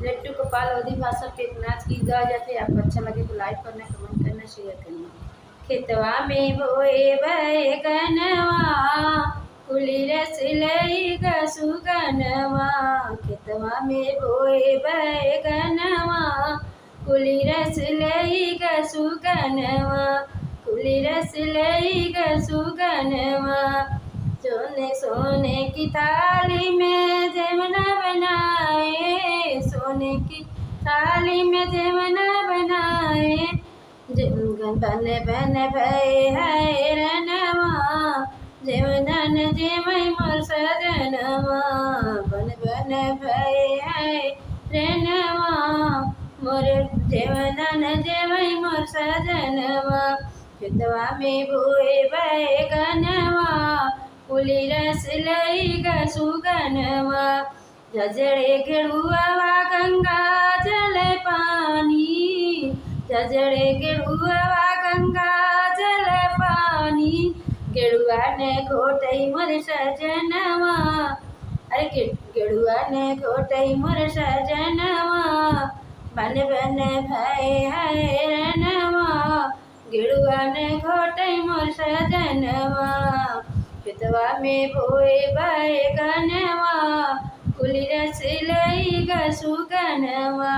लट्टू गोपाल अवधी भाषा पे एक नाच गीत गाया जाते हैं। आपको अच्छा लगे तो लाइक करना, कमेंट करना, शेयर करना। खेतवा में बोए बैगनवा, कुली रस लई ग सुगनवा। खेतवा में बोए बैगनवा, कुली रस लई ग सुगनवा, कुली रस लई ग सुगनवा। सोने सोने की थाली में जमुना बनाए, सोने की थाली में जमुना बनाए। बन बन भय है रनवा, जमुना न जमय मोर सजनवा। बन बन भय है रनवा, मोर जमुना न जमय मोर सजनवा। खेतवा में बोए बैगनवा, कुली रस लई ग सुगनवा। जजड़े गेड़ुआ गंगा जल पानी, जजड़े गेड़ुआ गंगा जल पानी। गेड़ुआ ने घोटई मोर सजनवा, अरे गेड़ुआ ने घोटई मोर सजनवा। बन बन भय है रनवा, गेड़ुआ ने घोटई मोर सजनवा। खेतवा में बोए बैगनवा, कुली रस लई ग सुगनवा।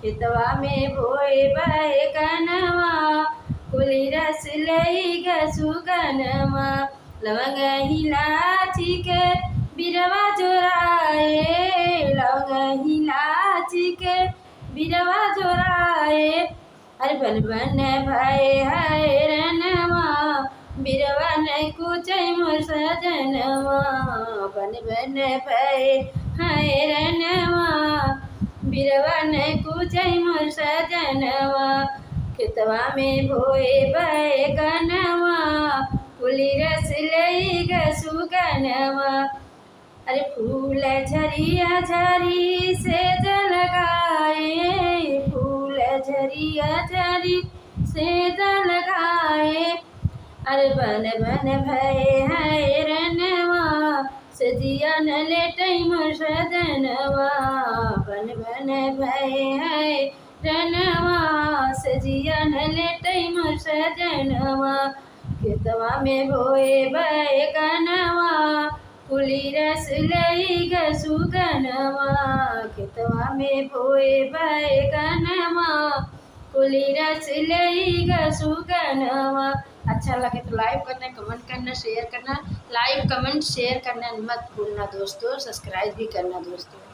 खेतवा में बोए बैगनवा, कुली रस लई ग सुगनवा। लवंग इलायची के बिरवा जोराए, लवंग इलायची के बिरवा जोराए। अरे बन बन भय है रनवा, बिरवा ने कुचई मोर सजनवा। बन बन भय है रनवा, बिरवा ने कुचई मोर सजनवा। खेतवा में बोए बैगनवा, कुली रस लई ग सुगनवा। अरे फूल झरिया झरी से जलगाए, फूल झरिया झरी से जलगाए। अरे बन बन भय है रनवा, सजिया न लेटई मोर सजनवा। बन बन भय है रनवा, सजिया न लेटई मोर सजनवा। खेतवा में बोए बैगनवा, कुली रस लई ग सुगनवा। खेतवा में बोए बैगनवा, कुली रस लई ग सुगनवा। अच्छा लगे तो लाइक करना, कमेंट करना, शेयर करना। लाइक कमेंट शेयर करना मत भूलना दोस्तों, सब्सक्राइब भी करना दोस्तों।